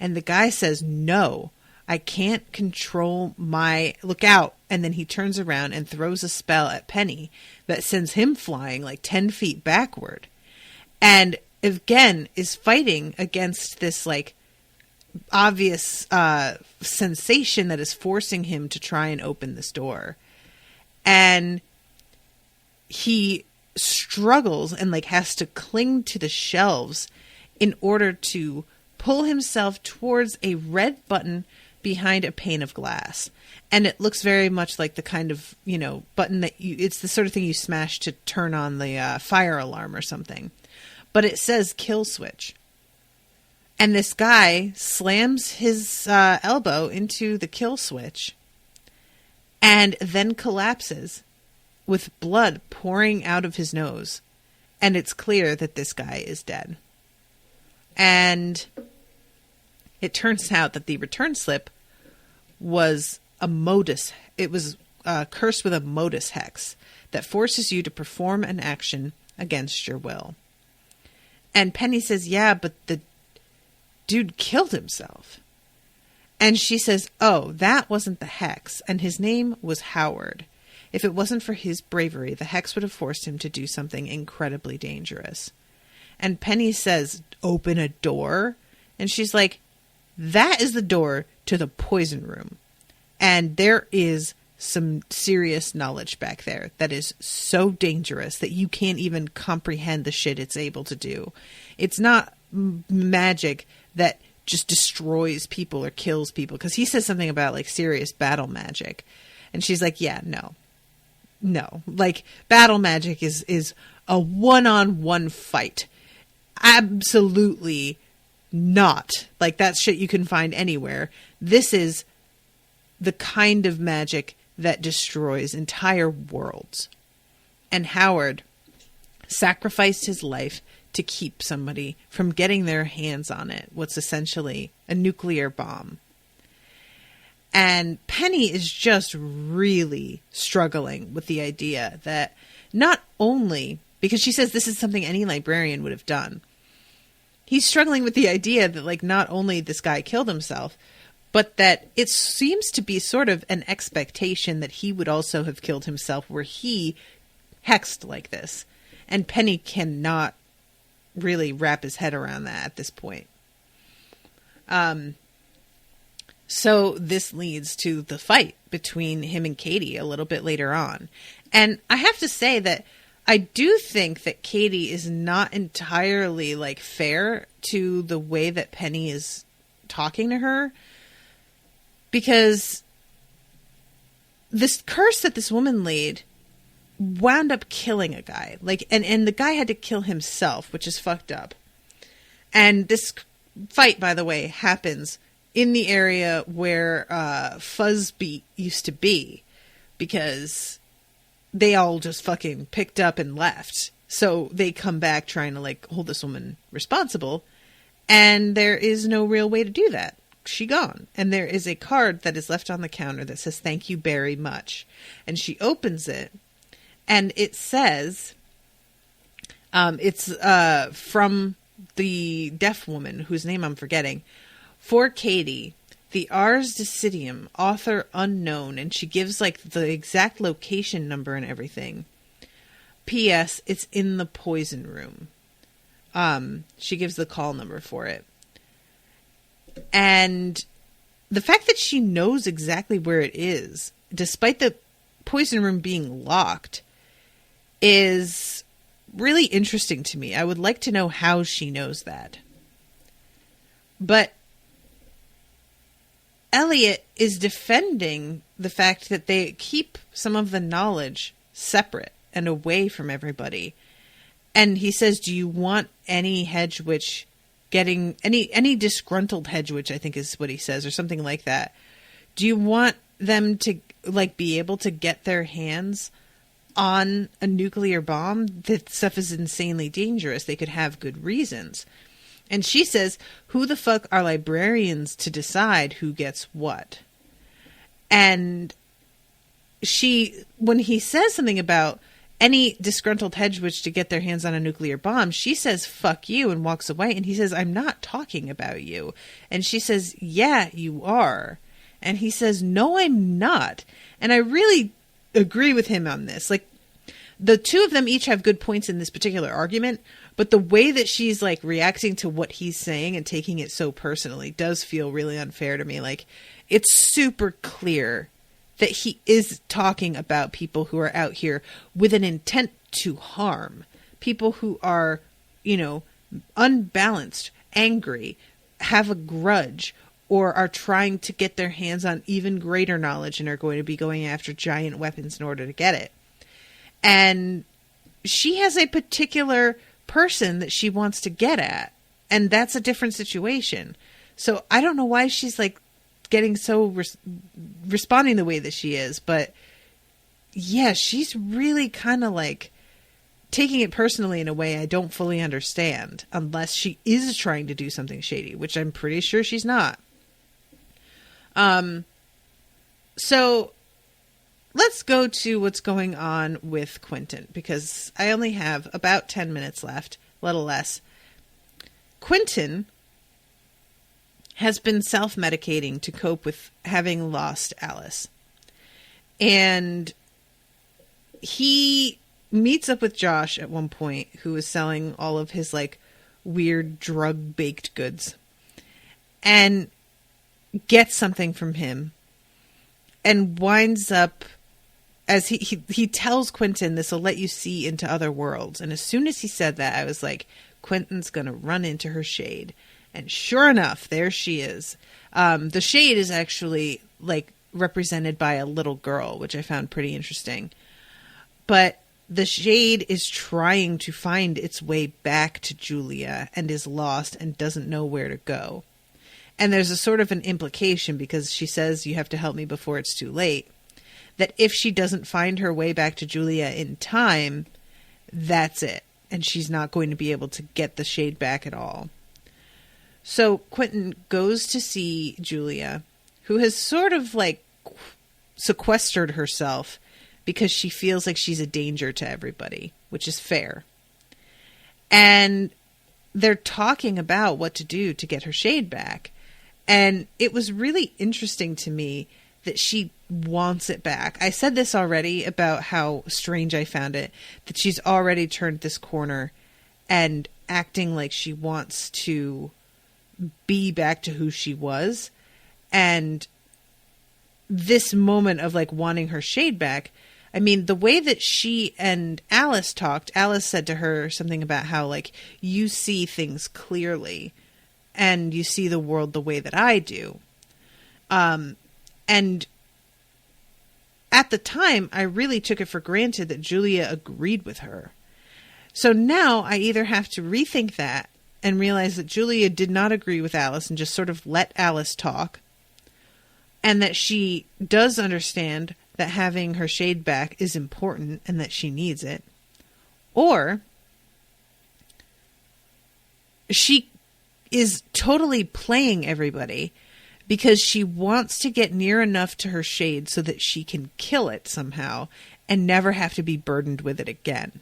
And the guy says, no, I can't control my... Look out. And then he turns around and throws a spell at Penny that sends him flying like 10 feet backward. And again is fighting against this like obvious sensation that is forcing him to try and open this door. And he struggles and like has to cling to the shelves in order to pull himself towards a red button behind a pane of glass. And it looks very much like the kind of, you know, button that it's the sort of thing you smash to turn on the fire alarm or something. But it says kill switch. And this guy slams his elbow into the kill switch and then collapses with blood pouring out of his nose. And it's clear that this guy is dead. And it turns out that the return slip was a modus. It was cursed with a modus hex that forces you to perform an action against your will. And Penny says, yeah, but the dude killed himself. And she says, oh, that wasn't the hex. And his name was Howard. If it wasn't for his bravery, the hex would have forced him to do something incredibly dangerous. And Penny says, open a door? And she's like, that is the door to the poison room. And there is some serious knowledge back there that is so dangerous that you can't even comprehend the shit it's able to do. It's not magic that just destroys people or kills people. Because he says something about like serious battle magic. And she's like, yeah, no. Like battle magic is a one-on-one fight. Absolutely not. Like that's shit you can find anywhere. This is the kind of magic that destroys entire worlds. And Howard sacrificed his life to keep somebody from getting their hands on it, what's essentially a nuclear bomb. And Penny is just really struggling with the idea that not only, because she says this is something any librarian would have done, he's struggling with the idea that like not only this guy killed himself, but that it seems to be sort of an expectation that he would also have killed himself were he hexed like this. And Penny cannot really wrap his head around that at this point. So this leads to the fight between him and Kady a little bit later on. And I have to say that I do think that Kady is not entirely like fair to the way that Penny is talking to her. Because this curse that this woman laid wound up killing a guy. Like, and the guy had to kill himself, which is fucked up. And this fight, by the way, happens in the area where Fuzzbeat used to be. Because they all just fucking picked up and left. So they come back trying to like hold this woman responsible. And there is no real way to do that. She gone. And there is a card that is left on the counter that says, "Thank you very much." And she opens it, and it says, it's from the deaf woman, whose name I'm forgetting. "For Kady, the Ars Decidium, author unknown." And she gives like the exact location number and everything. P.S. It's in the poison room. She gives the call number for it. And the fact that she knows exactly where it is, despite the poison room being locked, is really interesting to me. I would like to know how she knows that. But Eliot is defending the fact that they keep some of the knowledge separate and away from everybody. And he says, do you want any hedge witch getting any disgruntled hedge witch, I think is what he says, or something like that. Do you want them to like be able to get their hands on a nuclear bomb? That stuff is insanely dangerous. They could have good reasons. And she says, who the fuck are librarians to decide who gets what? And when he says something about any disgruntled hedge witch to get their hands on a nuclear bomb, she says, "Fuck you," and walks away. And he says, "I'm not talking about you." And she says, "Yeah, you are." And he says, "No, I'm not." And I really agree with him on this. Like, the two of them each have good points in this particular argument, but the way that she's like reacting to what he's saying and taking it so personally does feel really unfair to me. Like, it's super clear that he is talking about people who are out here with an intent to harm. People who are, unbalanced, angry, have a grudge, or are trying to get their hands on even greater knowledge and are going to be going after giant weapons in order to get it. And she has a particular person that she wants to get at, and that's a different situation. So I don't know why she's like getting so responding the way that she is, but yeah, she's really kind of like taking it personally in a way I don't fully understand, unless she is trying to do something shady, which I'm pretty sure she's not. So let's go to what's going on with Quentin, because I only have about 10 minutes left, a little less. Quentin has been self-medicating to cope with having lost Alice. And he meets up with Josh at one point, who is selling all of his like weird drug baked goods, and gets something from him and winds up, as he tells Quentin, this will let you see into other worlds. And as soon as he said that, I was like, Quentin's going to run into her shade. And sure enough, there she is. The shade is actually like represented by a little girl, which I found pretty interesting. But the shade is trying to find its way back to Julia and is lost and doesn't know where to go. And there's a sort of an implication, because she says, "You have to help me before it's too late," that if she doesn't find her way back to Julia in time, that's it. And she's not going to be able to get the shade back at all. So Quentin goes to see Julia, who has sort of like sequestered herself because she feels like she's a danger to everybody, which is fair. And they're talking about what to do to get her shade back. And it was really interesting to me that she wants it back. I said this already about how strange I found it, that she's already turned this corner and acting like she wants to be back to who she was. And this moment of like wanting her shade back, I mean, the way that she and Alice talked, Alice said to her something about how like you see things clearly and you see the world the way that I do. And at the time, I really took it for granted that Julia agreed with her. So now I either have to rethink that and realize that Julia did not agree with Alice and just sort of let Alice talk, and that she does understand that having her shade back is important and that she needs it. Or she is totally playing everybody because she wants to get near enough to her shade so that she can kill it somehow and never have to be burdened with it again.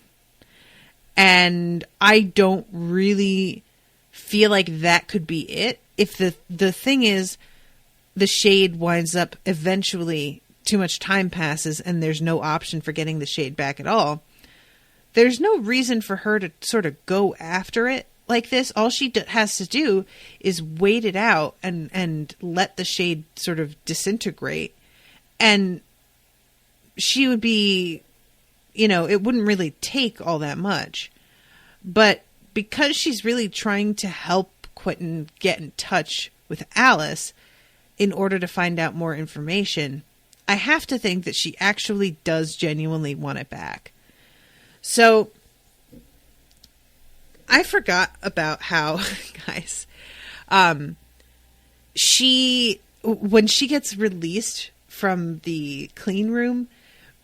And I don't really feel like that could be it. If the thing is, the shade winds up eventually, too much time passes and there's no option for getting the shade back at all, there's no reason for her to sort of go after it like this. All she has to do is wait it out and let the shade sort of disintegrate. And she would be, it wouldn't really take all that much. But because she's really trying to help Quentin get in touch with Alice in order to find out more information, I have to think that she actually does genuinely want it back. So I forgot about how, guys, when she gets released from the clean room,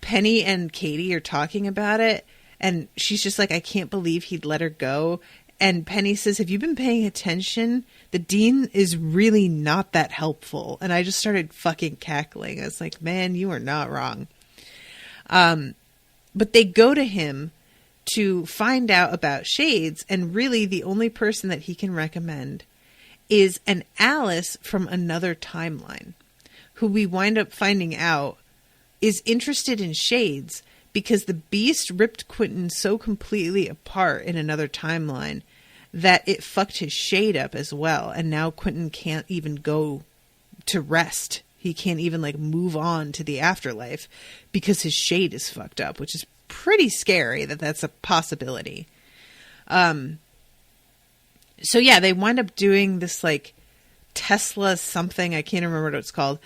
Penny and Kady are talking about it, and she's just like, I can't believe he'd let her go. And Penny says, have you been paying attention? The dean is really not that helpful. And I just started fucking cackling. I was like, man, you are not wrong. But they go to him to find out about shades, and really the only person that he can recommend is an Alice from another timeline, who we wind up finding out is interested in shades because the beast ripped Quentin so completely apart in another timeline that it fucked his shade up as well. And now Quentin can't even go to rest. He can't even move on to the afterlife because his shade is fucked up, which is pretty scary that that's a possibility. So yeah, they wind up doing this Tesla something, I can't remember what it's called,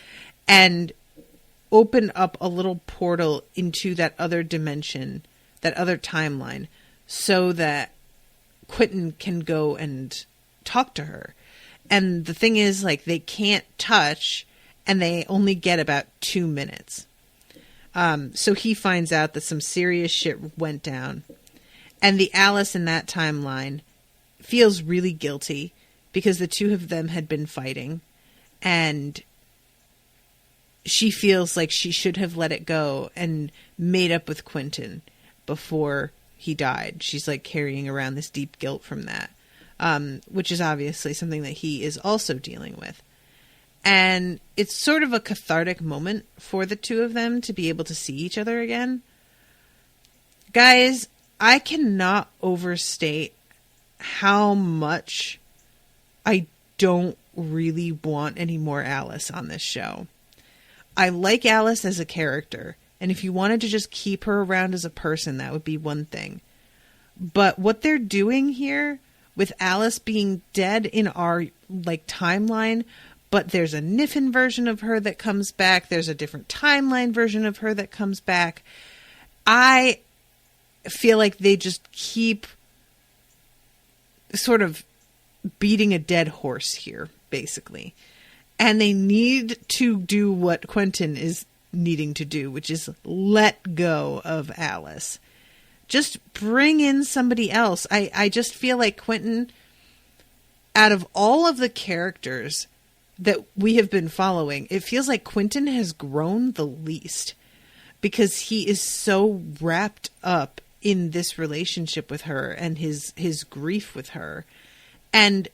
and open up a little portal into that other dimension, that other timeline, so that Quentin can go and talk to her. And the thing is, they can't touch, and they only get about 2 minutes. So he finds out that some serious shit went down. And the Alice in that timeline feels really guilty because the two of them had been fighting. And she feels like she should have let it go and made up with Quentin before he died. She's carrying around this deep guilt from that, which is obviously something that he is also dealing with. And it's sort of a cathartic moment for the two of them to be able to see each other again. Guys, I cannot overstate how much I don't really want any more Alice on this show. I like Alice as a character, and if you wanted to just keep her around as a person, that would be one thing. But what they're doing here with Alice being dead in our timeline, but there's a Niffin version of her that comes back, there's a different timeline version of her that comes back, I feel like they just keep sort of beating a dead horse here, basically. And they need to do what Quentin is needing to do, which is let go of Alice. Just bring in somebody else. I just feel like Quentin, out of all of the characters that we have been following, it feels like Quentin has grown the least because he is so wrapped up in this relationship with her and his grief with her. And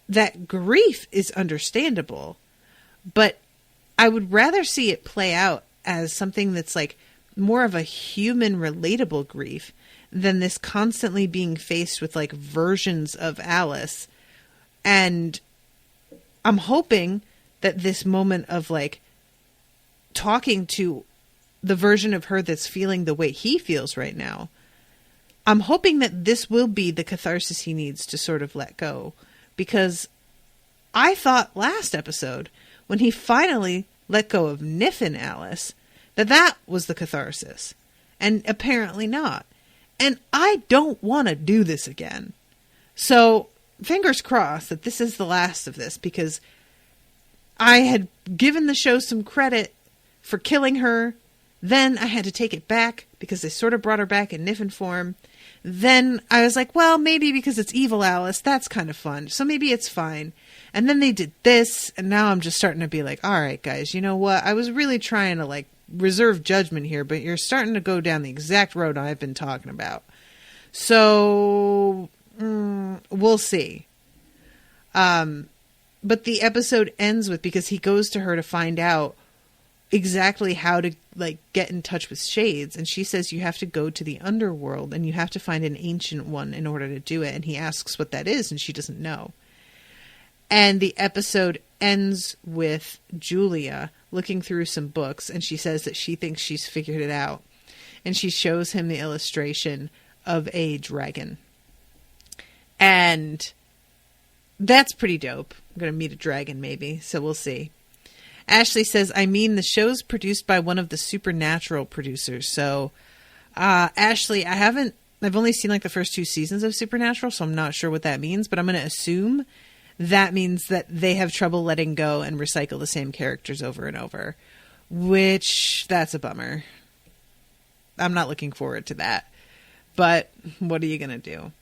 that grief is understandable, but I would rather see it play out as something that's more of a human relatable grief than this constantly being faced with versions of Alice. And I'm hoping that this moment of talking to the version of her that's feeling the way he feels right now, I'm hoping that this will be the catharsis he needs to sort of let go. Because I thought last episode, when he finally let go of Niffin Alice, that was the catharsis. And apparently not. And I don't want to do this again. So, fingers crossed that this is the last of this, because I had given the show some credit for killing her Then I had to take it back because they sort of brought her back in Niffin form. Then I was like, well, maybe because it's evil Alice, that's kind of fun. So maybe it's fine. And then they did this, and now I'm just starting to be like, all right, guys, you know what? I was really trying to, like, reserve judgment here, but you're starting to go down the exact road I've been talking about. So, we'll see. But the episode ends with, because he goes to her to find out exactly how to, like, get in touch with shades, and she says you have to go to the underworld and you have to find an ancient one in order to do it, and he asks what that is and she doesn't know. And the episode ends with Julia looking through some books, and she says that she thinks she's figured it out, and she shows him the illustration of a dragon, and that's pretty dope. I'm gonna meet a dragon maybe, so we'll see. Ashley says, I mean, the show's produced by one of the Supernatural producers. So, Ashley, I've only seen like the first 2 seasons of Supernatural, so I'm not sure what that means, but I'm going to assume that means that they have trouble letting go and recycle the same characters over and over, which that's a bummer. I'm not looking forward to that, but what are you going to do?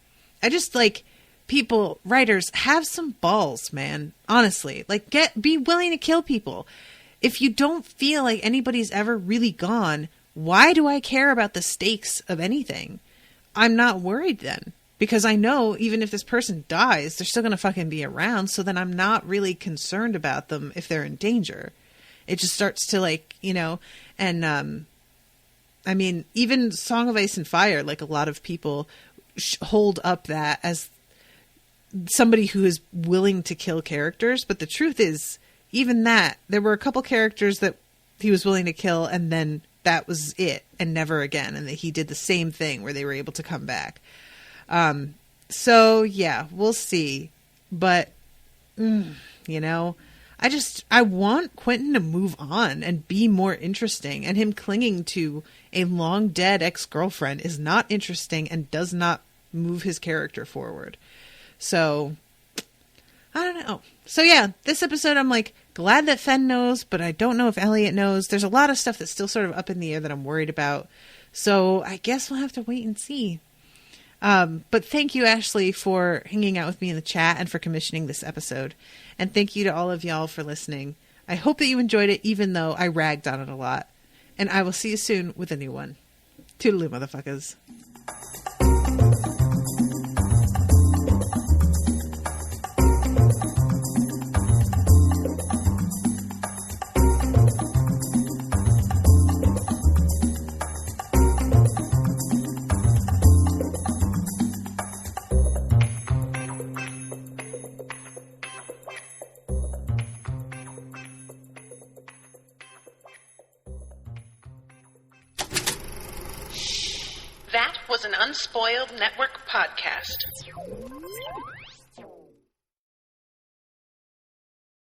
I just like... People, writers, have some balls, man. Honestly, like, be willing to kill people. If you don't feel like anybody's ever really gone, why do I care about the stakes of anything? I'm not worried then, because I know even if this person dies, they're still going to fucking be around. So then I'm not really concerned about them if they're in danger. It just starts to, like, you know, and, I mean, even Song of Ice and Fire, like, a lot of people hold up that as somebody who is willing to kill characters, but the truth is, even that, there were a couple characters that he was willing to kill, and then that was it, and never again, and that he did the same thing where they were able to come back. So yeah, we'll see, but you know, I want Quentin to move on and be more interesting, and him clinging to a long dead ex-girlfriend is not interesting and does not move his character forward. So, I don't know. So yeah, this episode I'm like glad that Fenn knows, but I don't know if Eliot knows. There's a lot of stuff that's still sort of up in the air that I'm worried about. So I guess we'll have to wait and see. But thank you, Ashley, for hanging out with me in the chat and for commissioning this episode. And thank you to all of y'all for listening. I hope that you enjoyed it, even though I ragged on it a lot. And I will see you soon with a new one. Toodaloo, motherfuckers. That was an Unspoiled Network podcast.